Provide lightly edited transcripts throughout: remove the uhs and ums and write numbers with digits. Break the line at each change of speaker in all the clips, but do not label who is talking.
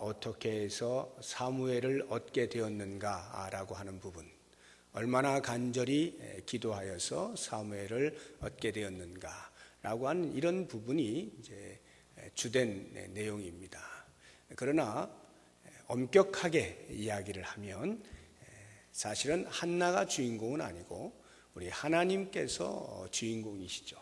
어떻게 해서 사무엘을 얻게 되었는가라고 하는 부분, 얼마나 간절히 기도하여서 사무엘을 얻게 되었는가라고 하는 이런 부분이 이제 주된 내용입니다. 그러나 엄격하게 이야기를 하면 사실은 한나가 주인공은 아니고 우리 하나님께서 주인공이시죠.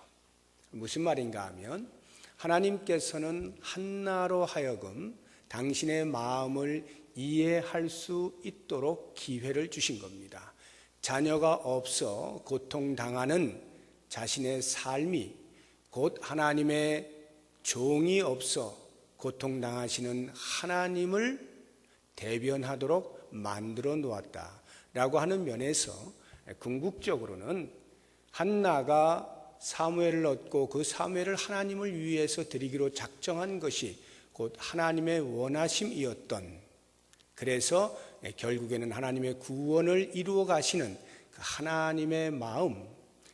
무슨 말인가 하면 하나님께서는 한나로 하여금 당신의 마음을 이해할 수 있도록 기회를 주신 겁니다. 자녀가 없어 고통당하는 자신의 삶이 곧 하나님의 종이 없어 고통당하시는 하나님을 대변하도록 만들어 놓았다라고 하는 면에서 궁극적으로는 한나가 사무엘을 얻고 그 사무엘을 하나님을 위해서 드리기로 작정한 것이 곧 하나님의 원하심이었던, 그래서 결국에는 하나님의 구원을 이루어 가시는 그 하나님의 마음,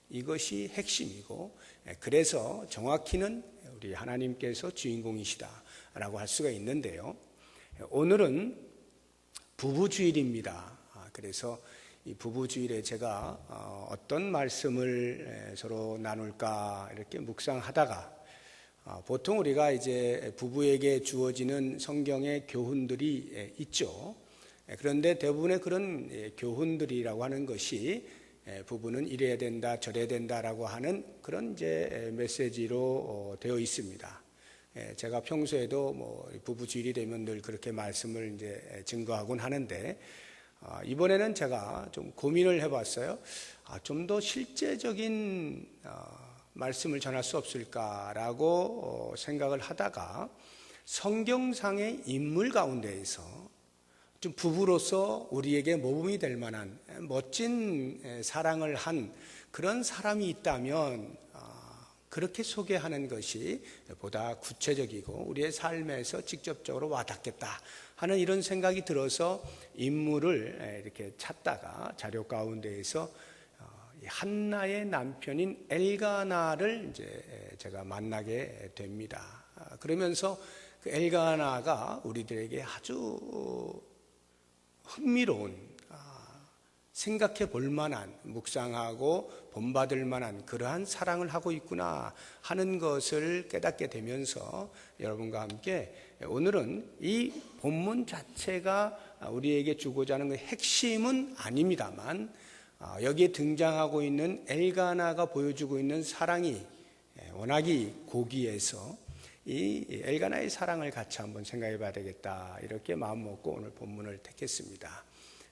이것이 핵심이고, 그래서 정확히는 우리 하나님께서 주인공이시다라고 할 수가 있는데요. 오늘은 부부주일입니다. 그래서 이 부부주일에 제가 어떤 말씀을 서로 나눌까 이렇게 묵상하다가 보통 우리가 이제 부부에게 주어지는 성경의 교훈들이 있죠. 그런데 대부분의 그런 교훈들이라고 하는 것이 부부는 이래야 된다, 저래야 된다라고 하는 그런 이제 메시지로 되어 있습니다. 제가 평소에도 뭐 부부주일이 되면 늘 그렇게 말씀을 이제 증거하곤 하는데 이번에는 제가 좀 고민을 해봤어요. 좀 더 실제적인 말씀을 전할 수 없을까라고 생각을 하다가 성경상의 인물 가운데에서 좀 부부로서 우리에게 모범이 될 만한 멋진 사랑을 한 그런 사람이 있다면 그렇게 소개하는 것이 보다 구체적이고 우리의 삶에서 직접적으로 와닿겠다 하는 이런 생각이 들어서 인물을 이렇게 찾다가 자료 가운데에서 한나의 남편인 엘가나를 이제 제가 만나게 됩니다. 그러면서 그 엘가나가 우리들에게 아주 흥미로운, 생각해 볼 만한, 묵상하고 본받을 만한 그러한 사랑을 하고 있구나 하는 것을 깨닫게 되면서 여러분과 함께 오늘은 이 본문 자체가 우리에게 주고자 하는 그 핵심은 아닙니다만 여기에 등장하고 있는 엘가나가 보여주고 있는 사랑이 워낙이 고귀해서 이 엘가나의 사랑을 같이 한번 생각해 봐야 되겠다 이렇게 마음 먹고 오늘 본문을 택했습니다.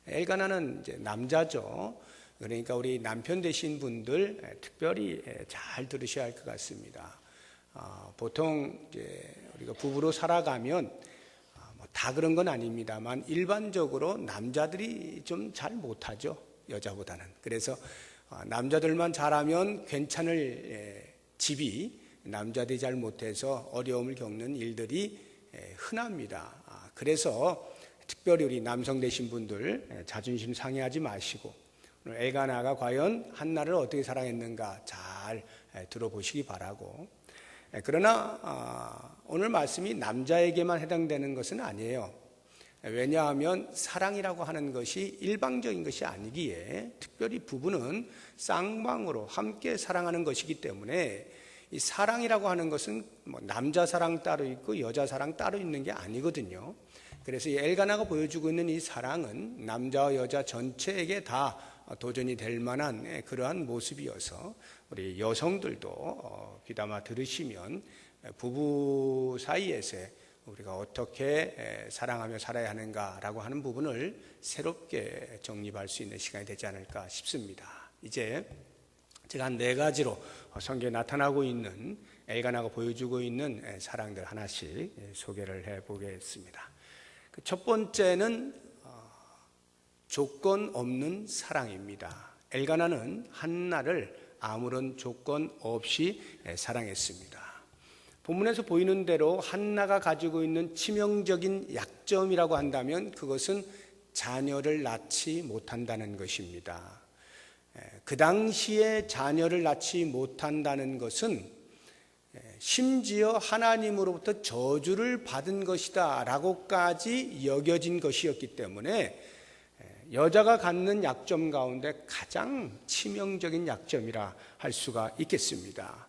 엘가나는 이제 남자죠. 그러니까 우리 남편 되신 분들 특별히 잘 들으셔야 할 것 같습니다. 보통 이제 우리가 부부로 살아가면 다 그런 건 아닙니다만 일반적으로 남자들이 좀 잘 못하죠, 여자보다는. 그래서 남자들만 잘하면 괜찮을 집이 남자들이 잘 못해서 어려움을 겪는 일들이 흔합니다. 그래서 특별히 우리 남성 되신 분들 자존심 상해하지 마시고 오늘 엘가나가 과연 한나를 어떻게 사랑했는가 잘 들어보시기 바라고, 그러나 오늘 말씀이 남자에게만 해당되는 것은 아니에요. 왜냐하면 사랑이라고 하는 것이 일방적인 것이 아니기에 특별히 부부는 쌍방으로 함께 사랑하는 것이기 때문에 이 사랑이라고 하는 것은 뭐 남자 사랑 따로 있고 여자 사랑 따로 있는 게 아니거든요. 그래서 이 엘가나가 보여주고 있는 이 사랑은 남자와 여자 전체에게 다 도전이 될 만한 그러한 모습이어서 우리 여성들도 귀담아 들으시면 부부 사이에서 우리가 어떻게 사랑하며 살아야 하는가라고 하는 부분을 새롭게 정립할 수 있는 시간이 되지 않을까 싶습니다. 이제 제가 한 4가지로 성경에 나타나고 있는 엘가나가 보여주고 있는 사랑들 하나씩 소개를 해보겠습니다. 첫 번째는 조건 없는 사랑입니다. 엘가나는 한나를 아무런 조건 없이 사랑했습니다. 본문에서 보이는 대로 한나가 가지고 있는 치명적인 약점이라고 한다면 그것은 자녀를 낳지 못한다는 것입니다. 그 당시에 자녀를 낳지 못한다는 것은 심지어 하나님으로부터 저주를 받은 것이다 라고까지 여겨진 것이었기 때문에 여자가 갖는 약점 가운데 가장 치명적인 약점이라 할 수가 있겠습니다.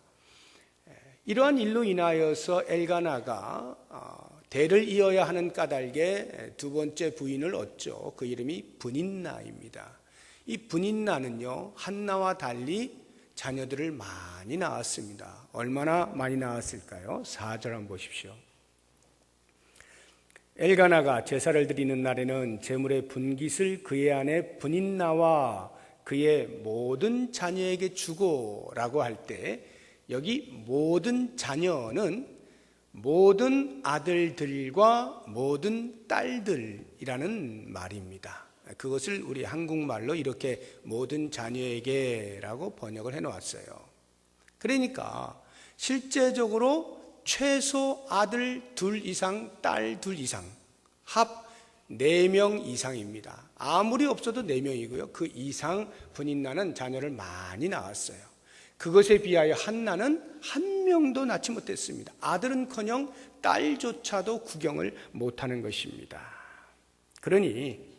이러한 일로 인하여서 엘가나가 대를 이어야 하는 까닭에 두 번째 부인을 얻죠. 그 이름이 브닌나입니다. 이 브닌나는요, 한나와 달리 자녀들을 많이 낳았습니다. 얼마나 많이 낳았을까요? 4절 한번 보십시오. 엘가나가 제사를 드리는 날에는 제물의 분깃을 그의 아내 브닌나와 그의 모든 자녀에게 주고 라고 할 때 여기 모든 자녀는 모든 아들들과 모든 딸들이라는 말입니다. 그것을 우리 한국말로 이렇게 모든 자녀에게라고 번역을 해놓았어요. 그러니까 실제적으로 최소 아들 둘 이상, 딸 둘 이상, 합 4명 이상입니다. 아무리 없어도 4명이고요. 그 이상 분인나는 자녀를 많이 낳았어요. 그것에 비하여 한나는 한 명도 낳지 못했습니다. 아들은커녕 딸조차도 구경을 못하는 것입니다. 그러니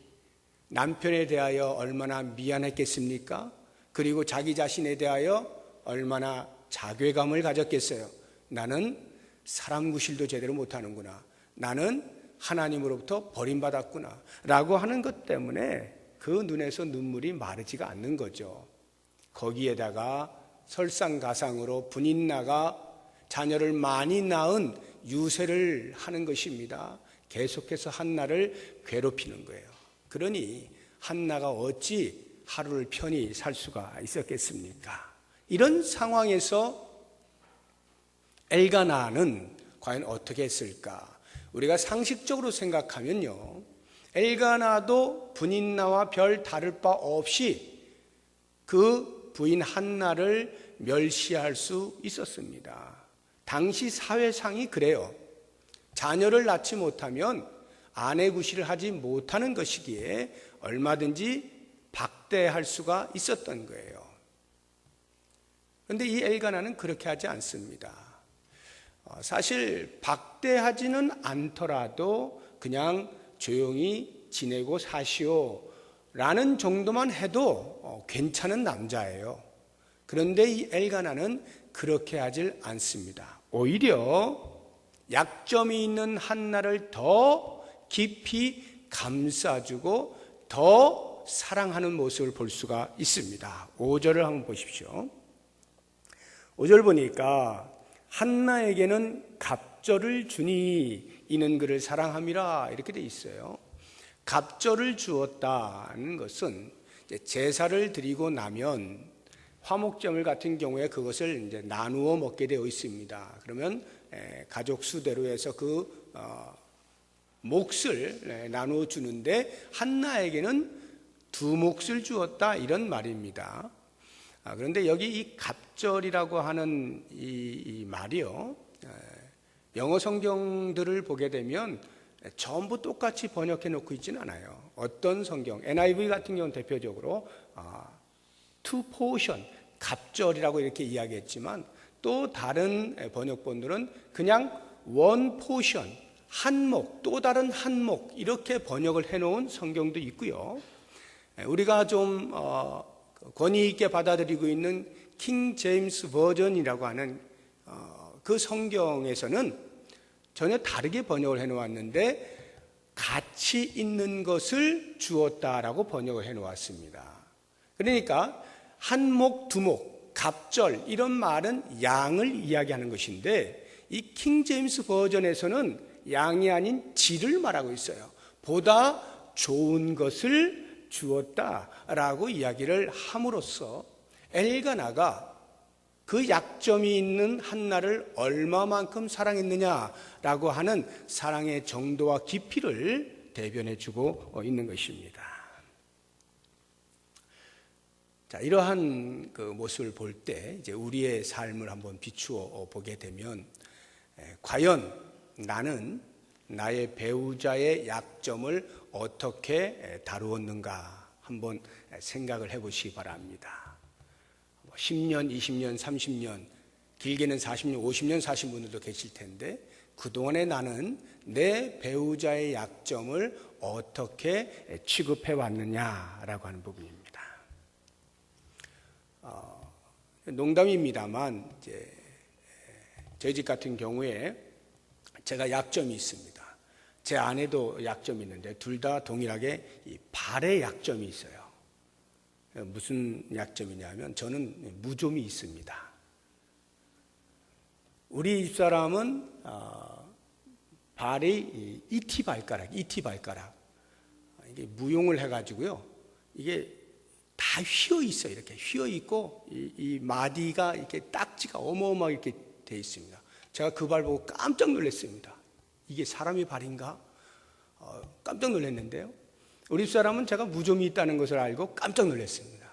남편에 대하여 얼마나 미안했겠습니까? 그리고 자기 자신에 대하여 얼마나 자괴감을 가졌겠어요. 나는 사람 구실도 제대로 못하는구나. 나는 하나님으로부터 버림받았구나. 라고 하는 것 때문에 그 눈에서 눈물이 마르지가 않는 거죠. 거기에다가 설상가상으로 분인나가 자녀를 많이 낳은 유세를 하는 것입니다. 계속해서 한나를 괴롭히는 거예요. 그러니 한나가 어찌 하루를 편히 살 수가 있었겠습니까? 이런 상황에서 엘가나는 과연 어떻게 했을까? 우리가 상식적으로 생각하면요, 엘가나도 분인나와 별 다를 바 없이 그 부인 한나를 멸시할 수 있었습니다. 당시 사회상이 그래요. 자녀를 낳지 못하면 아내 구실을 하지 못하는 것이기에 얼마든지 박대할 수가 있었던 거예요. 그런데 이 엘가나는 그렇게 하지 않습니다. 사실 박대하지는 않더라도 그냥 조용히 지내고 사시오 라는 정도만 해도 괜찮은 남자예요. 그런데 이 엘가나는 그렇게 하질 않습니다. 오히려 약점이 있는 한나를 더 깊이 감싸주고 더 사랑하는 모습을 볼 수가 있습니다. 5절을 한번 보십시오. 5절 보니까 한나에게는 갑절을 주니 이는 그를 사랑함이라 이렇게 돼 있어요. 갑절을 주었다는 것은 제사를 드리고 나면 화목제물 같은 경우에 그것을 이제 나누어 먹게 되어 있습니다. 그러면 가족 수대로 해서 그 몫을 나누어 주는데 한나에게는 2몫을 주었다 이런 말입니다. 그런데 여기 이 갑절이라고 하는 이 말이요, 영어 성경들을 보게 되면 전부 똑같이 번역해 놓고 있지는 않아요. 어떤 성경, NIV 같은 경우는 대표적으로 two portion, 갑절이라고 이렇게 이야기했지만 또 다른 번역본들은 그냥 one portion, 한목, 또 다른 한목 이렇게 번역을 해놓은 성경도 있고요. 우리가 좀 권위 있게 받아들이고 있는 킹 제임스 버전이라고 하는 그 성경에서는 전혀 다르게 번역을 해놓았는데 가치 있는 것을 주었다라고 번역을 해놓았습니다. 그러니까 한목, 두목, 갑절 이런 말은 양을 이야기하는 것인데 이 킹 제임스 버전에서는 양이 아닌 질을 말하고 있어요. 보다 좋은 것을 주었다라고 이야기를 함으로써 엘가나가 그 약점이 있는 한나를 얼마만큼 사랑했느냐라고 하는 사랑의 정도와 깊이를 대변해주고 있는 것입니다. 자, 이러한 그 모습을 볼 때 이제 우리의 삶을 한번 비추어 보게 되면 과연 나는 나의 배우자의 약점을 어떻게 다루었는가 한번 생각을 해보시기 바랍니다. 10년, 20년, 30년 길게는 40년, 50년 사신 분들도 계실 텐데 그동안에 나는 내 배우자의 약점을 어떻게 취급해 왔느냐라고 하는 부분입니다. 농담입니다만 이제 저희 집 같은 경우에 제가 약점이 있습니다. 제 아내도 약점이 있는데 둘 다 동일하게 이 발에 약점이 있어요. 무슨 약점이냐면 저는 무좀이 있습니다. 우리 집사람은 발이 이티 발가락 이게 무용을 해가지고요. 이게 다 휘어 있어요. 이렇게 휘어 있고 이 마디가 이렇게 딱지가 어마어마하게 이렇게 돼 있습니다. 제가 그 발 보고 깜짝 놀랐습니다. 이게 사람의 발인가? 깜짝 놀랐는데요. 우리 집사람은 제가 무좀이 있다는 것을 알고 깜짝 놀랐습니다.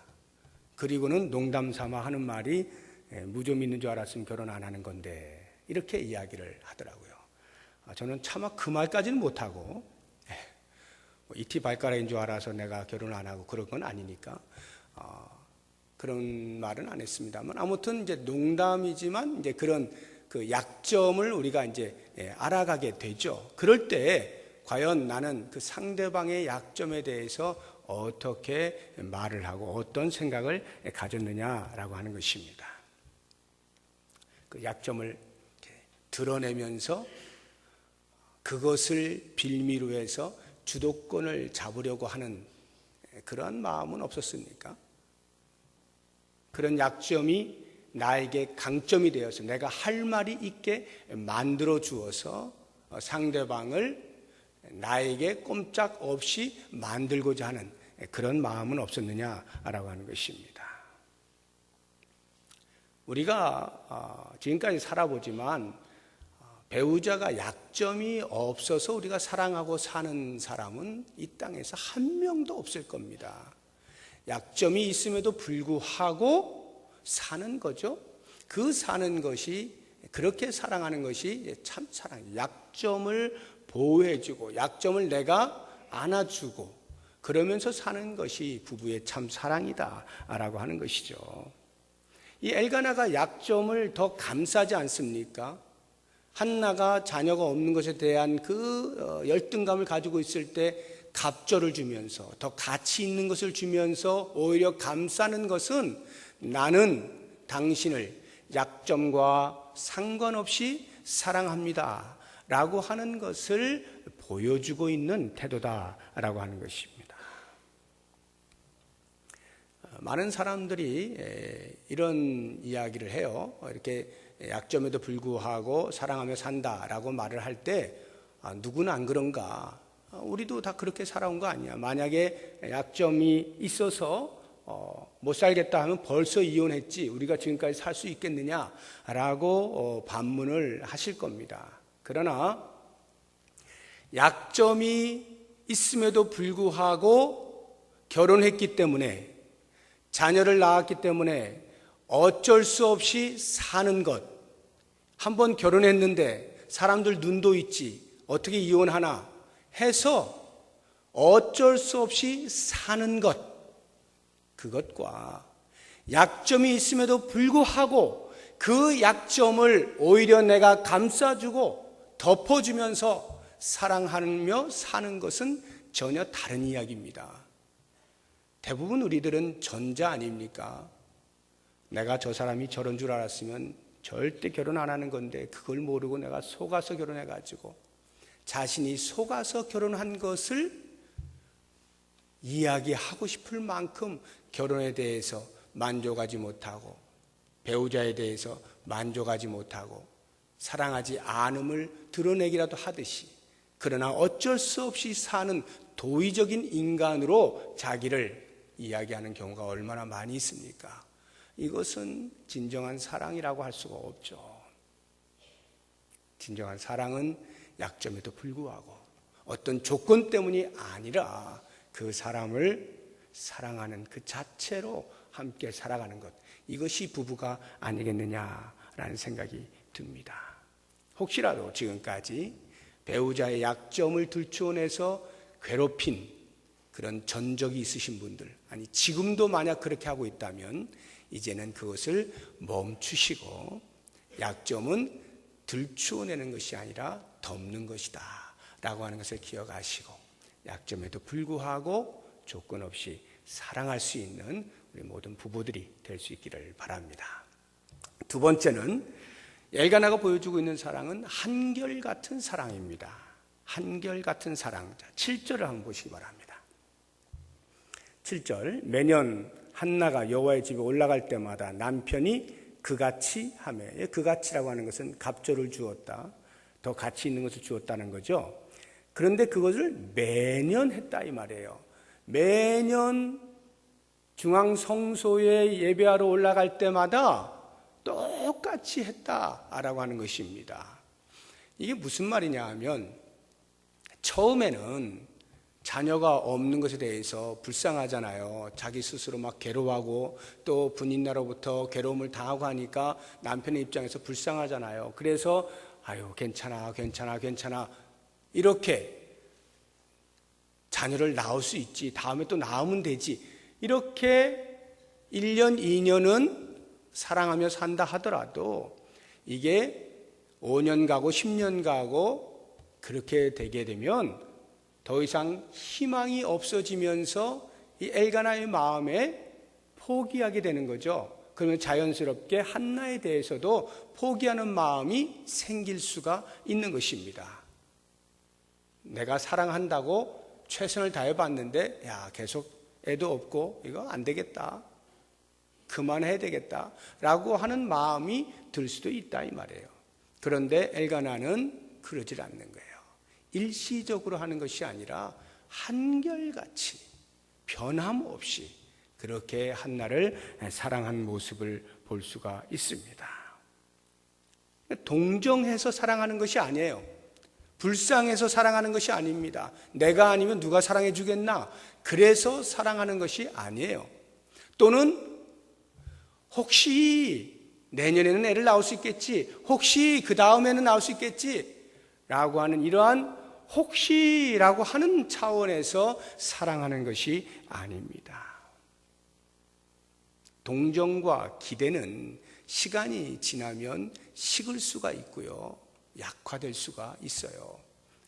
그리고는 농담 삼아 하는 말이 무좀이 있는 줄 알았으면 결혼 안 하는 건데 이렇게 이야기를 하더라고요. 저는 차마 그 말까지는 못하고 이티 발가락인 줄 알아서 내가 결혼 안 하고 그런 건 아니니까 그런 말은 안 했습니다만 아무튼 이제 농담이지만 이제 그런 그 약점을 우리가 이제 알아가게 되죠. 그럴 때 과연 나는 그 상대방의 약점에 대해서 어떻게 말을 하고 어떤 생각을 가졌느냐라고 하는 것입니다. 그 약점을 이렇게 드러내면서 그것을 빌미로 해서 주도권을 잡으려고 하는 그러한 마음은 없었습니까? 그런 약점이 나에게 강점이 되어서 내가 할 말이 있게 만들어 주어서 상대방을 나에게 꼼짝없이 만들고자 하는 그런 마음은 없었느냐라고 하는 것입니다. 우리가 지금까지 살아보지만 배우자가 약점이 없어서 우리가 사랑하고 사는 사람은 이 땅에서 한 명도 없을 겁니다. 약점이 있음에도 불구하고 사는 거죠. 그 사는 것이 그렇게 사랑하는 것이 참 사랑이에요. 약점을 보호해주고 약점을 내가 안아주고 그러면서 사는 것이 부부의 참 사랑이다라고 하는 것이죠. 이 엘가나가 약점을 더 감싸지 않습니까? 한나가 자녀가 없는 것에 대한 그 열등감을 가지고 있을 때 갑절을 주면서 더 가치 있는 것을 주면서 오히려 감싸는 것은 나는 당신을 약점과 상관없이 사랑합니다 라고 하는 것을 보여주고 있는 태도다라고 하는 것입니다. 많은 사람들이 이런 이야기를 해요. 이렇게 약점에도 불구하고 사랑하며 산다라고 말을 할 때 누구는 안 그런가? 우리도 다 그렇게 살아온 거 아니야. 만약에 약점이 있어서 못 살겠다 하면 벌써 이혼했지 우리가 지금까지 살 수 있겠느냐라고 반문을 하실 겁니다. 그러나 약점이 있음에도 불구하고 결혼했기 때문에 자녀를 낳았기 때문에 어쩔 수 없이 사는 것. 한번 결혼했는데 사람들 눈도 있지 어떻게 이혼하나 해서 어쩔 수 없이 사는 것. 그것과 약점이 있음에도 불구하고 그 약점을 오히려 내가 감싸주고 덮어주면서 사랑하며 사는 것은 전혀 다른 이야기입니다. 대부분 우리들은 전자 아닙니까? 내가 저 사람이 저런 줄 알았으면 절대 결혼 안 하는 건데 그걸 모르고 내가 속아서 결혼해가지고 자신이 속아서 결혼한 것을 이야기하고 싶을 만큼 결혼에 대해서 만족하지 못하고 배우자에 대해서 만족하지 못하고 사랑하지 않음을 드러내기라도 하듯이 그러나 어쩔 수 없이 사는 도의적인 인간으로 자기를 이야기하는 경우가 얼마나 많이 있습니까? 이것은 진정한 사랑이라고 할 수가 없죠. 진정한 사랑은 약점에도 불구하고 어떤 조건 때문이 아니라 그 사람을 사랑하는 그 자체로 함께 살아가는 것, 이것이 부부가 아니겠느냐라는 생각이 듭니다. 혹시라도 지금까지 배우자의 약점을 들추어내서 괴롭힌 그런 전적이 있으신 분들, 아니 지금도 만약 그렇게 하고 있다면 이제는 그것을 멈추시고 약점은 들추어내는 것이 아니라 덮는 것이다 라고 하는 것을 기억하시고, 약점에도 불구하고 조건 없이 사랑할 수 있는 우리 모든 부부들이 될 수 있기를 바랍니다. 두 번째는 엘가나가 보여주고 있는 사랑은 한결같은 사랑입니다. 한결같은 사랑. 7절을 한번 보시기 바랍니다. 7절, 매년 한나가 여호와의 집에 올라갈 때마다 남편이 그같이 하매, 그같이라고 하는 것은 갑절을 주었다, 더 가치 있는 것을 주었다는 거죠. 그런데 그것을 매년 했다 이 말이에요. 매년 중앙성소에 예배하러 올라갈 때마다 똑같이 했다라고 하는 것입니다. 이게 무슨 말이냐 하면, 처음에는 자녀가 없는 것에 대해서 불쌍하잖아요. 자기 스스로 막 괴로워하고 또 부인나로부터 괴로움을 당하고 하니까 남편의 입장에서 불쌍하잖아요. 그래서 아유 괜찮아 이렇게 자녀를 낳을 수 있지, 다음에 또 낳으면 되지, 이렇게 1년 2년은 사랑하며 산다 하더라도 이게 5년 가고 10년 가고 그렇게 되게 되면 더 이상 희망이 없어지면서 이 엘가나의 마음에 포기하게 되는 거죠. 그러면 자연스럽게 한나에 대해서도 포기하는 마음이 생길 수가 있는 것입니다. 내가 사랑한다고 최선을 다해봤는데 야 계속 애도 없고 이거 안 되겠다, 그만해야 되겠다 라고 하는 마음이 들 수도 있다 이 말이에요. 그런데 엘가나는 그러질 않는 거예요. 일시적으로 하는 것이 아니라 한결같이 변함없이 그렇게 한나를 사랑한 모습을 볼 수가 있습니다. 동정해서 사랑하는 것이 아니에요. 불쌍해서 사랑하는 것이 아닙니다. 내가 아니면 누가 사랑해 주겠나, 그래서 사랑하는 것이 아니에요. 또는 혹시 내년에는 애를 낳을 수 있겠지, 혹시 그 다음에는 낳을 수 있겠지 라고 하는 이러한 혹시라고 하는 차원에서 사랑하는 것이 아닙니다. 동정과 기대는 시간이 지나면 식을 수가 있고요, 약화될 수가 있어요.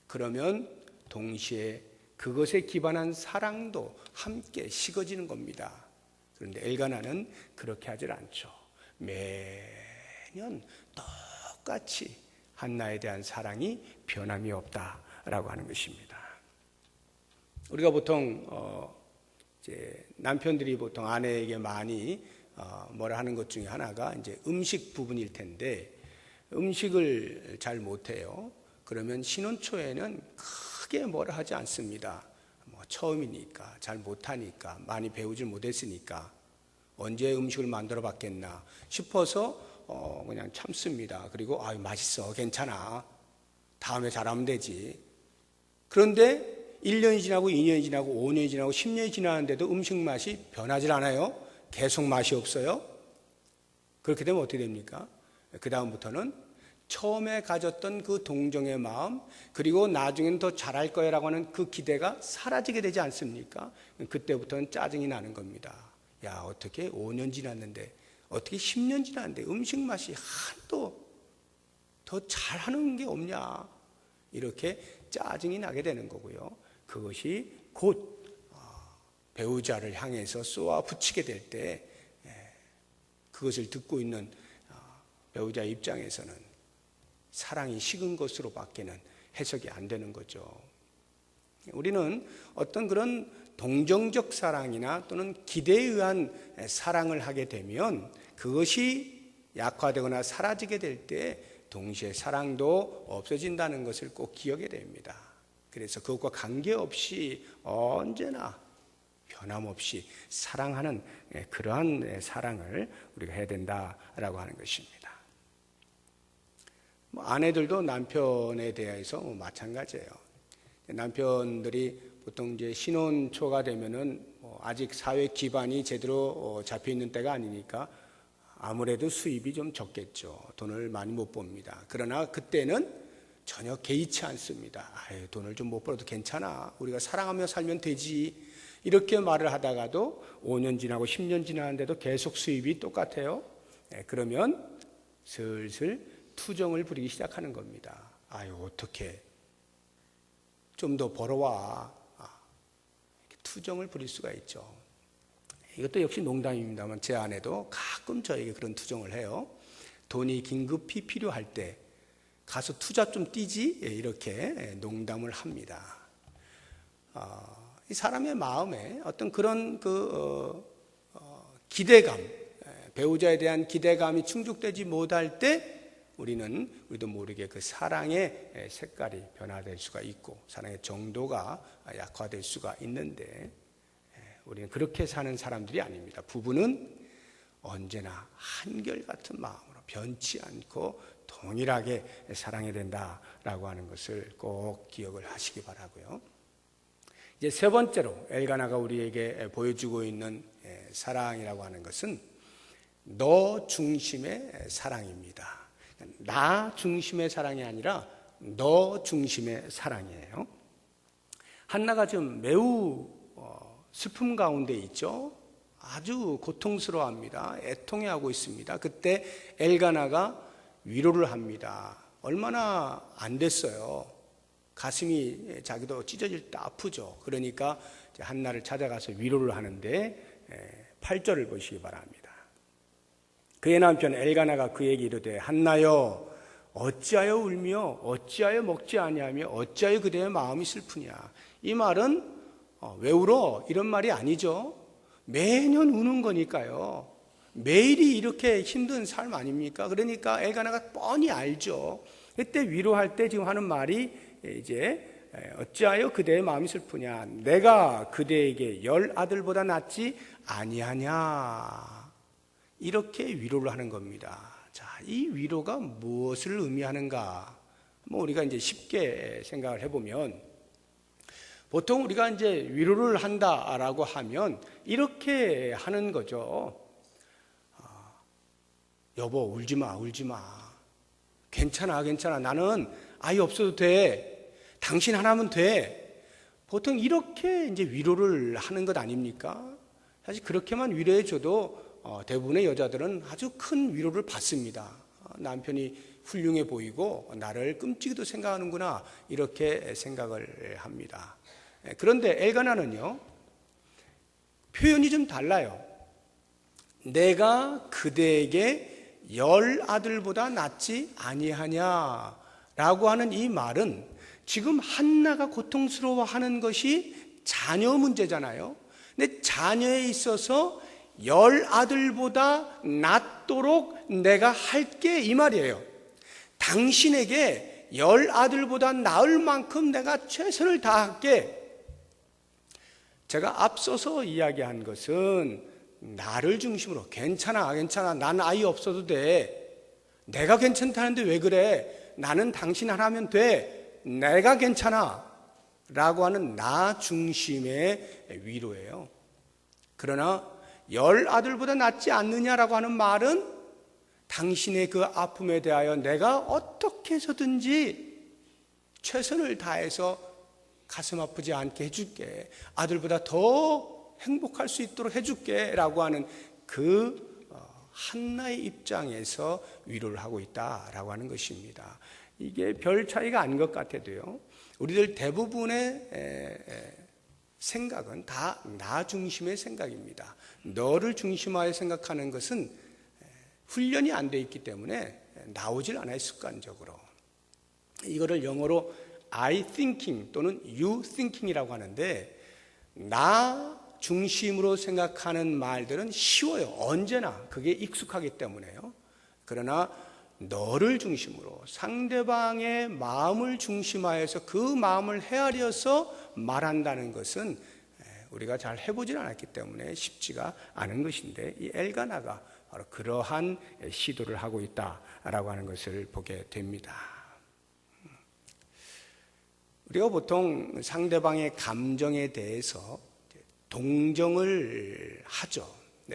그러면 동시에 그것에 기반한 사랑도 함께 식어지는 겁니다. 그런데 엘가나는 그렇게 하질 않죠. 매년 똑같이 한나에 대한 사랑이 변함이 없다라고 하는 것입니다. 우리가 보통 이제 남편들이 보통 아내에게 많이 뭐라 하는 것 중에 하나가 이제 음식 부분일 텐데, 음식을 잘 못해요. 그러면 신혼 초에는 크게 뭐라 하지 않습니다. 뭐 처음이니까, 잘 못하니까, 많이 배우질 못했으니까 언제 음식을 만들어 봤겠나 싶어서 그냥 참습니다. 그리고 아유 맛있어, 괜찮아, 다음에 잘하면 되지. 그런데 1년이 지나고 2년이 지나고 5년이 지나고 10년이 지나는데도 음식 맛이 변하질 않아요. 계속 맛이 없어요. 그렇게 되면 어떻게 됩니까? 그 다음부터는 처음에 가졌던 그 동정의 마음, 그리고 나중에는 더 잘할 거라고 하는 그 기대가 사라지게 되지 않습니까? 그때부터는 짜증이 나는 겁니다. 야, 어떻게 5년 지났는데, 어떻게 10년 지났는데 음식 맛이 한도 더 잘하는 게 없냐, 이렇게 짜증이 나게 되는 거고요. 그것이 곧 배우자를 향해서 쏘아 붙이게 될 때 그것을 듣고 있는 배우자 입장에서는 사랑이 식은 것으로 밖에는 해석이 안 되는 거죠. 우리는 어떤 그런 동정적 사랑이나 또는 기대에 의한 사랑을 하게 되면 그것이 약화되거나 사라지게 될 때 동시에 사랑도 없어진다는 것을 꼭 기억해야 됩니다. 그래서 그것과 관계없이 언제나 변함없이 사랑하는 그러한 사랑을 우리가 해야 된다라고 하는 것입니다. 아내들도 남편에 대해서 마찬가지예요. 남편들이 보통 이제 신혼 초가 되면은 아직 사회 기반이 제대로 잡혀 있는 때가 아니니까 아무래도 수입이 좀 적겠죠. 돈을 많이 못 봅니다. 그러나 그때는 전혀 개의치 않습니다. 아유, 돈을 좀 못 벌어도 괜찮아, 우리가 사랑하며 살면 되지, 이렇게 말을 하다가도 5년 지나고 10년 지나는데도 계속 수입이 똑같아요. 그러면 슬슬 투정을 부리기 시작하는 겁니다. 아유, 어떻게 좀 더 벌어와. 투정을 부릴 수가 있죠. 이것도 역시 농담입니다만 제 아내도 가끔 저에게 그런 투정을 해요. 돈이 긴급히 필요할 때 가서 투자 좀 뛰지, 이렇게 농담을 합니다. 이 사람의 마음에 어떤 그런 기대감, 배우자에 대한 기대감이 충족되지 못할 때 우리도 모르게 그 사랑의 색깔이 변화될 수가 있고 사랑의 정도가 약화될 수가 있는데, 우리는 그렇게 사는 사람들이 아닙니다. 부부는 언제나 한결같은 마음으로 변치 않고 동일하게 사랑해야 된다라고 하는 것을 꼭 기억을 하시기 바라고요. 이제 세 번째로 엘가나가 우리에게 보여주고 있는 사랑이라고 하는 것은 너 중심의 사랑입니다. 나 중심의 사랑이 아니라 너 중심의 사랑이에요. 한나가 지금 매우 슬픔 가운데 있죠. 아주 고통스러워합니다. 애통해하고 있습니다. 그때 엘가나가 위로를 합니다. 얼마나 안 됐어요. 가슴이 자기도 찢어질 때 아프죠. 그러니까 한나를 찾아가서 위로를 하는데 8절을 보시기 바랍니다. 그의 남편 엘가나가 그에게 이르되 한나여 어찌하여 울며 어찌하여 먹지 아니하며 어찌하여 그대의 마음이 슬프냐. 이 말은 왜 울어? 이런 말이 아니죠. 매년 우는 거니까요. 매일이 이렇게 힘든 삶 아닙니까? 그러니까 엘가나가 뻔히 알죠. 그때 위로할 때 지금 하는 말이 이제 어찌하여 그대의 마음이 슬프냐. 내가 그대에게 10 아들보다 낫지 아니하냐. 이렇게 위로를 하는 겁니다. 자, 이 위로가 무엇을 의미하는가? 우리가 이제 쉽게 생각을 해보면 보통 우리가 이제 위로를 한다라고 하면 이렇게 하는 거죠. 여보, 울지 마, 울지 마. 괜찮아, 괜찮아. 나는 아이 없어도 돼. 당신 하나면 돼. 보통 이렇게 이제 위로를 하는 것 아닙니까? 사실 그렇게만 위로해줘도 대부분의 여자들은 아주 큰 위로를 받습니다. 남편이 훌륭해 보이고 나를 끔찍이도 생각하는구나, 이렇게 생각을 합니다. 그런데 엘가나는요, 표현이 좀 달라요. 내가 그대에게 10 아들보다 낫지 아니하냐 라고 하는 이 말은 지금 한나가 고통스러워하는 것이 자녀 문제잖아요. 근데 자녀에 있어서 10 아들보다 낫도록 내가 할게, 이 말이에요. 당신에게 10 아들보다 나을 만큼 내가 최선을 다할게. 제가 앞서서 이야기한 것은 나를 중심으로 괜찮아, 괜찮아. 난 아이 없어도 돼. 내가 괜찮다는데 왜 그래? 나는 당신 하나면 돼. 내가 괜찮아. 라고 하는 나 중심의 위로예요. 그러나 10 아들보다 낫지 않느냐라고 하는 말은 당신의 그 아픔에 대하여 내가 어떻게 해서든지 최선을 다해서 가슴 아프지 않게 해줄게. 아들보다 더 행복할 수 있도록 해줄게 라고 하는 그 한나의 입장에서 위로를 하고 있다라고 하는 것입니다. 이게 별 차이가 아닌 것 같아도요, 우리들 대부분의 생각은 다 나 중심의 생각입니다. 너를 중심하여 생각하는 것은 훈련이 안 돼 있기 때문에 나오질 않아요, 습관적으로. 이거를 영어로 I thinking 또는 you thinking이라고 하는데, 나 중심으로 생각하는 말들은 쉬워요. 언제나 그게 익숙하기 때문에요. 그러나 너를 중심으로 상대방의 마음을 중심하여서 그 마음을 헤아려서 말한다는 것은 우리가 잘 해보질 않았기 때문에 쉽지가 않은 것인데, 이 엘가나가 바로 그러한 시도를 하고 있다라고 하는 것을 보게 됩니다. 우리가 보통 상대방의 감정에 대해서 동정을 하죠.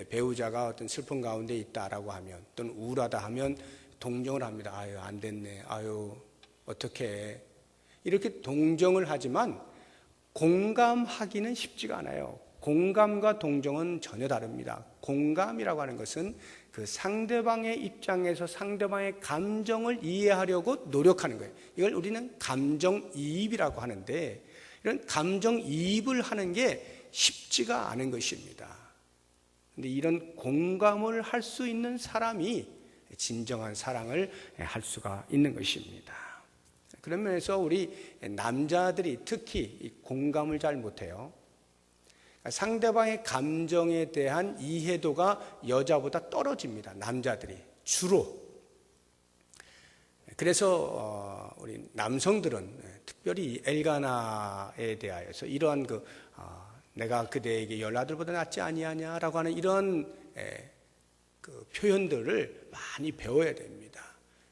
배우자가 어떤 슬픔 가운데 있다라고 하면, 또는 우울하다 하면 동정을 합니다. 아유, 안 됐네. 아유, 어떡해. 이렇게 동정을 하지만 공감하기는 쉽지가 않아요. 공감과 동정은 전혀 다릅니다. 공감이라고 하는 것은 그 상대방의 입장에서 상대방의 감정을 이해하려고 노력하는 거예요. 이걸 우리는 감정이입이라고 하는데, 이런 감정이입을 하는 게 쉽지가 않은 것입니다. 그런데 이런 공감을 할 수 있는 사람이 진정한 사랑을 할 수가 있는 것입니다. 그런 면에서 우리 남자들이 특히 이 공감을 잘 못해요. 상대방의 감정에 대한 이해도가 여자보다 떨어집니다. 남자들이 주로. 그래서 우리 남성들은 특별히 엘가나에 대하여서 이러한 내가 그대에게 열 아들보다 낫지 아니하냐라고 하는 이런 그 표현들을 많이 배워야 됩니다.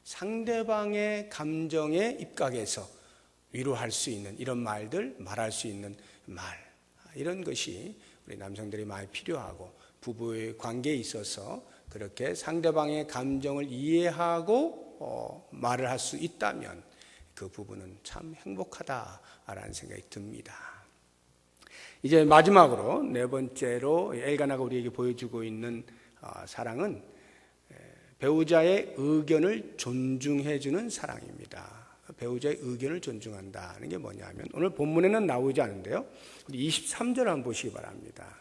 상대방의 감정에 입각해서 위로할 수 있는 이런 말들, 말할 수 있는 말, 이런 것이 우리 남성들이 많이 필요하고, 부부의 관계에 있어서 그렇게 상대방의 감정을 이해하고 말을 할 수 있다면 그 부부는 참 행복하다라는 생각이 듭니다. 이제 마지막으로 네 번째로 엘가나가 우리에게 보여주고 있는 사랑은 배우자의 의견을 존중해 주는 사랑입니다. 배우자의 의견을 존중한다는 게 뭐냐면, 오늘 본문에는 나오지 않은데요, 우리 23절 한번 보시기 바랍니다.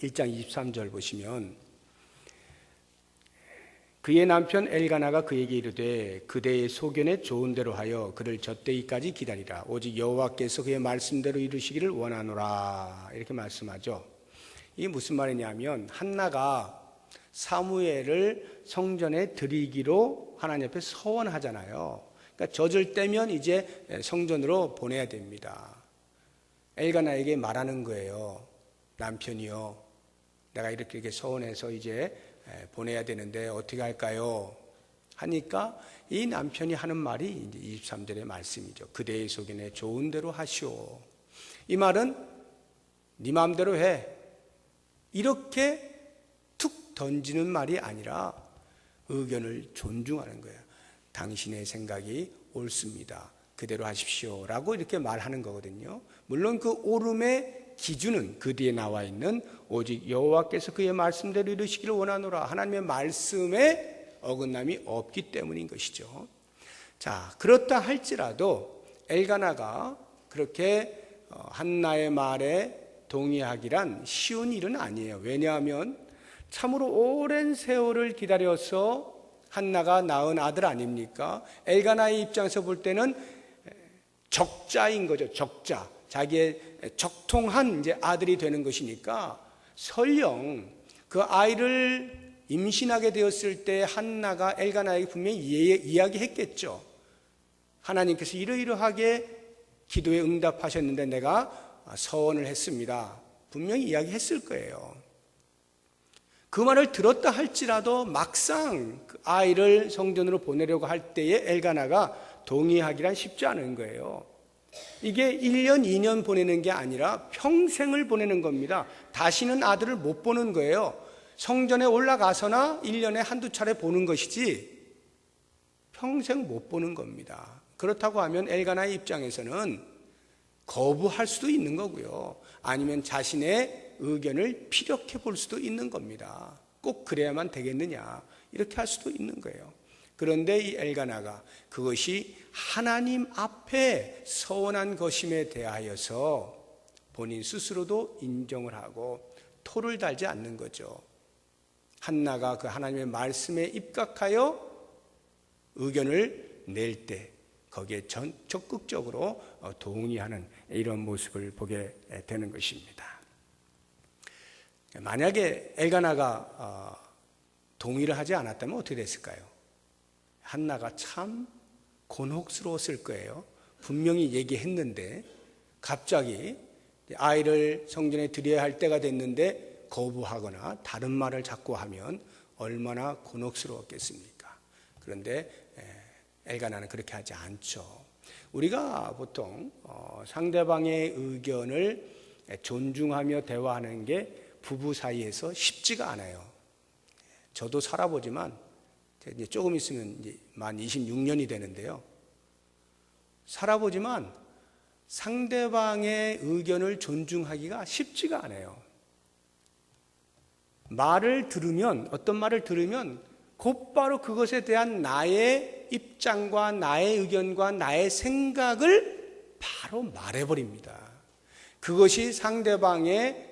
1장 23절 보시면, 그의 남편 엘가나가 그에게 이르되 그대의 소견에 좋은 대로 하여 그를 젖되기까지 기다리라. 오직 여호와께서 그의 말씀대로 이루시기를 원하노라. 이렇게 말씀하죠. 이게 무슨 말이냐면, 한나가 사무엘을 성전에 드리기로 하나님 앞에 서원하잖아요. 그러니까 젖을 떼면 이제 성전으로 보내야 됩니다. 엘가나에게 말하는 거예요. 남편이요, 내가 이렇게 서원해서 이제 보내야 되는데 어떻게 할까요? 하니까 이 남편이 하는 말이 이제 23절의 말씀이죠. 그대의 소견에 좋은 대로 하시오. 이 말은 네 마음대로 해, 이렇게 툭 던지는 말이 아니라 의견을 존중하는 거예요. 당신의 생각이 옳습니다, 그대로 하십시오 라고 이렇게 말하는 거거든요. 물론 그 옳음의 기준은 그 뒤에 나와 있는 오직 여호와께서 그의 말씀대로 이루시기를 원하노라, 하나님의 말씀에 어긋남이 없기 때문인 것이죠. 자, 그렇다 할지라도 엘가나가 그렇게 한나의 말에 동의하기란 쉬운 일은 아니에요. 왜냐하면 참으로 오랜 세월을 기다려서 한나가 낳은 아들 아닙니까? 엘가나의 입장에서 볼 때는 적자인 거죠. 적자. 자기의 적통한 이제 아들이 되는 것이니까, 설령 그 아이를 임신하게 되었을 때 한나가 엘가나에게 분명히 이야기했겠죠. 하나님께서 이러이러하게 기도에 응답하셨는데 내가 서원을 했습니다. 분명히 이야기했을 거예요. 그 말을 들었다 할지라도 막상 그 아이를 성전으로 보내려고 할 때에 엘가나가 동의하기란 쉽지 않은 거예요. 이게 1년, 2년 보내는 게 아니라 평생을 보내는 겁니다. 다시는 아들을 못 보는 거예요. 성전에 올라가서나 1년에 한두 차례 보는 것이지 평생 못 보는 겁니다. 그렇다고 하면 엘가나의 입장에서는 거부할 수도 있는 거고요. 아니면 자신의 의견을 피력해 볼 수도 있는 겁니다. 꼭 그래야만 되겠느냐, 이렇게 할 수도 있는 거예요. 그런데 이 엘가나가 그것이 하나님 앞에 서원한 것임에 대하여서 본인 스스로도 인정을 하고 토를 달지 않는 거죠. 한나가 그 하나님의 말씀에 입각하여 의견을 낼 때 거기에 적극적으로 동의하는 이런 모습을 보게 되는 것입니다. 만약에 엘가나가 동의를 하지 않았다면 어떻게 됐을까요? 한나가 참 곤혹스러웠을 거예요. 분명히 얘기했는데 갑자기 아이를 성전에 드려야 할 때가 됐는데 거부하거나 다른 말을 자꾸 하면 얼마나 곤혹스러웠겠습니까? 그런데 엘가나는 그렇게 하지 않죠. 우리가 보통 상대방의 의견을 존중하며 대화하는 게 부부 사이에서 쉽지가 않아요. 저도 살아보지만 이제 조금 있으면 이제 만 26년이 되는데요. 살아보지만 상대방의 의견을 존중하기가 쉽지가 않아요. 말을 들으면, 어떤 말을 들으면 곧바로 그것에 대한 나의 입장과 나의 의견과 나의 생각을 바로 말해버립니다. 그것이 상대방의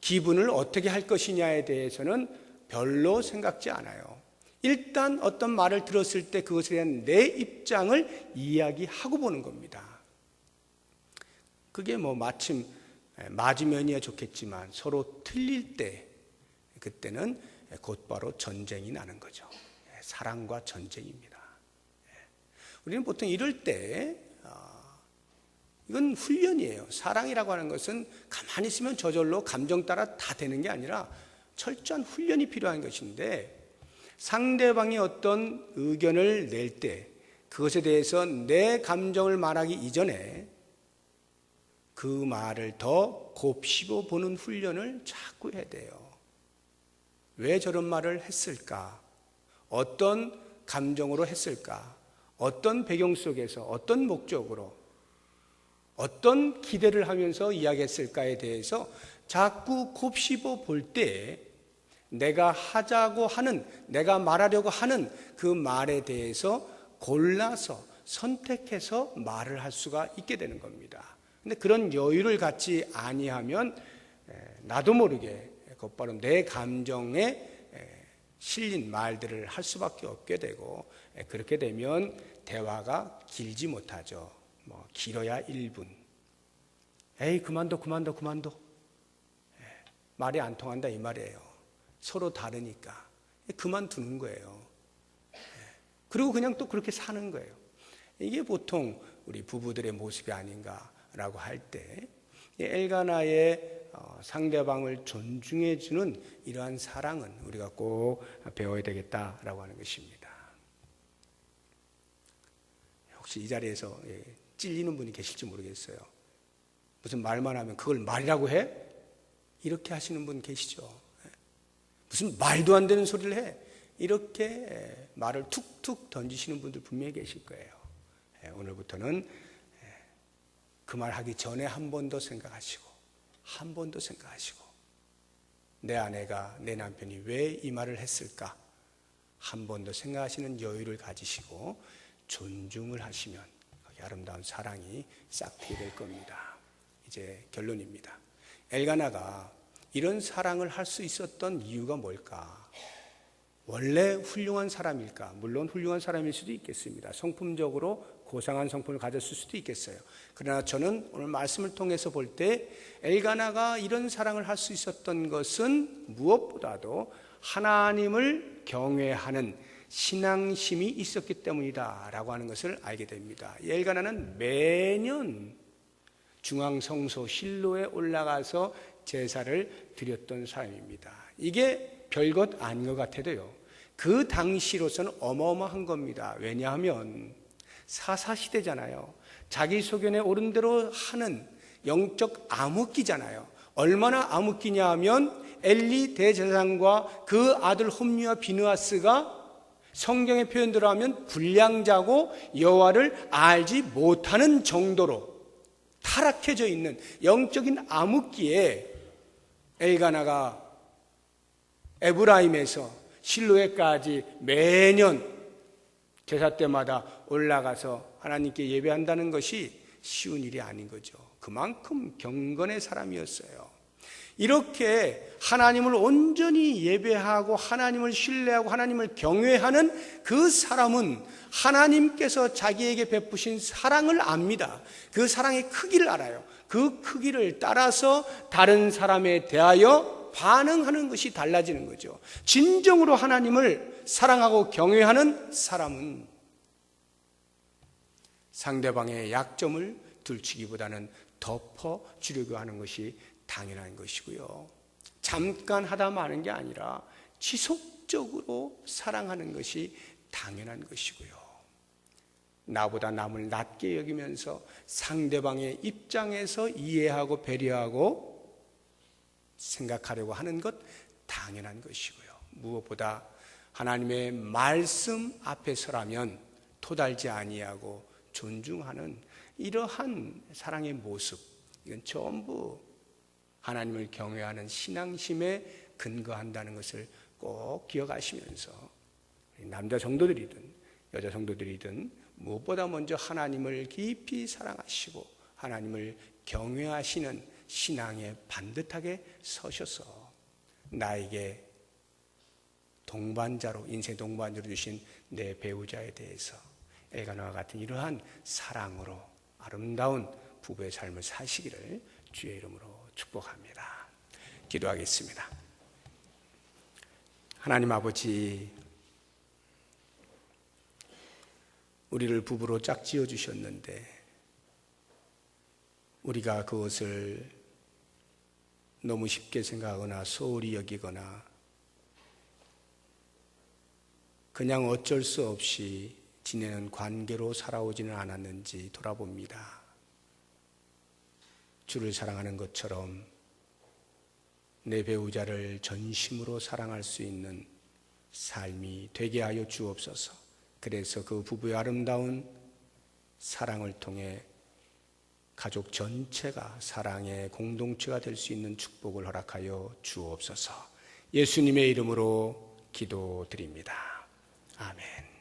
기분을 어떻게 할 것이냐에 대해서는 별로 생각지 않아요. 일단 어떤 말을 들었을 때 그것에 대한 내 입장을 이야기하고 보는 겁니다. 그게 마침 맞으면이야 좋겠지만 서로 틀릴 때, 그때는 곧바로 전쟁이 나는 거죠. 사랑과 전쟁입니다. 우리는 보통 이럴 때 이건 훈련이에요. 사랑이라고 하는 것은 가만히 있으면 저절로 감정 따라 다 되는 게 아니라 철저한 훈련이 필요한 것인데, 상대방이 어떤 의견을 낼 때 그것에 대해서 내 감정을 말하기 이전에 그 말을 더 곱씹어 보는 훈련을 자꾸 해야 돼요. 왜 저런 말을 했을까? 어떤 감정으로 했을까? 어떤 배경 속에서, 어떤 목적으로, 어떤 기대를 하면서 이야기했을까에 대해서 자꾸 곱씹어 볼 때 내가 하자고 하는, 내가 말하려고 하는 그 말에 대해서 골라서 선택해서 말을 할 수가 있게 되는 겁니다. 근데 그런 여유를 갖지 아니하면 나도 모르게 곧바로 내 감정에 실린 말들을 할 수밖에 없게 되고, 그렇게 되면 대화가 길지 못하죠. 길어야 1분. 에이, 그만둬. 말이 안 통한다 이 말이에요. 서로 다르니까 그만두는 거예요. 그리고 그냥 또 그렇게 사는 거예요. 이게 보통 우리 부부들의 모습이 아닌가라고 할 때, 엘가나의 상대방을 존중해주는 이러한 사랑은 우리가 꼭 배워야 되겠다라고 하는 것입니다. 혹시 이 자리에서 찔리는 분이 계실지 모르겠어요. 무슨 말만 하면 그걸 말이라고 해? 이렇게 하시는 분 계시죠. 무슨 말도 안 되는 소리를 해? 이렇게 말을 툭툭 던지시는 분들 분명히 계실 거예요. 오늘부터는 그 말 하기 전에 한 번 더 생각하시고, 한 번 더 생각하시고, 내 아내가, 내 남편이 왜 이 말을 했을까? 한 번 더 생각하시는 여유를 가지시고 존중을 하시면 거기 아름다운 사랑이 싹 트게 될 겁니다. 이제 결론입니다. 엘가나가 이런 사랑을 할 수 있었던 이유가 뭘까? 원래 훌륭한 사람일까? 물론 훌륭한 사람일 수도 있겠습니다. 성품적으로 고상한 성품을 가졌을 수도 있겠어요. 그러나 저는 오늘 말씀을 통해서 볼 때 엘가나가 이런 사랑을 할 수 있었던 것은 무엇보다도 하나님을 경외하는 신앙심이 있었기 때문이다라고 하는 것을 알게 됩니다. 엘가나는 매년 중앙성소 실로에 올라가서 제사를 드렸던 사람입니다. 이게 별것 아닌 것 같아도요, 그 당시로서는 어마어마한 겁니다. 왜냐하면 사사시대잖아요. 자기 소견에 옳은 대로 하는 영적 암흑기잖아요. 얼마나 암흑기냐 하면 엘리 대제사장과 그 아들 홈리와 비느하스가 성경의 표현대로 하면 불량자고 여호와를 알지 못하는 정도로 타락해져 있는 영적인 암흑기에 엘가나가 에브라임에서 실로에까지 매년 제사 때마다 올라가서 하나님께 예배한다는 것이 쉬운 일이 아닌 거죠. 그만큼 경건의 사람이었어요. 이렇게 하나님을 온전히 예배하고 하나님을 신뢰하고 하나님을 경외하는 그 사람은 하나님께서 자기에게 베푸신 사랑을 압니다. 그 사랑의 크기를 알아요. 그 크기를 따라서 다른 사람에 대하여 반응하는 것이 달라지는 거죠. 진정으로 하나님을 사랑하고 경외하는 사람은 상대방의 약점을 들추기보다는 덮어주려고 하는 것이 당연한 것이고요. 잠깐 하다 마는 게 아니라 지속적으로 사랑하는 것이 당연한 것이고요. 나보다 남을 낮게 여기면서 상대방의 입장에서 이해하고 배려하고 생각하려고 하는 것 당연한 것이고요. 무엇보다 하나님의 말씀 앞에 서라면 토달지 아니하고 존중하는 이러한 사랑의 모습, 이건 전부 하나님을 경외하는 신앙심에 근거한다는 것을 꼭 기억하시면서 남자 성도들이든 여자 성도들이든 무엇보다 먼저 하나님을 깊이 사랑하시고 하나님을 경외하시는 신앙에 반듯하게 서셔서 나에게 동반자로, 인생 동반자로 주신 내 배우자에 대해서 엘가나와 같은 이러한 사랑으로 아름다운 부부의 삶을 사시기를 주의 이름으로 축복합니다. 기도하겠습니다. 하나님 아버지, 우리를 부부로 짝지어 주셨는데 우리가 그것을 너무 쉽게 생각하거나 소홀히 여기거나 그냥 어쩔 수 없이 지내는 관계로 살아오지는 않았는지 돌아봅니다. 주를 사랑하는 것처럼 내 배우자를 전심으로 사랑할 수 있는 삶이 되게 하여 주옵소서. 그래서 그 부부의 아름다운 사랑을 통해 가족 전체가 사랑의 공동체가 될 수 있는 축복을 허락하여 주옵소서. 예수님의 이름으로 기도드립니다. 아멘.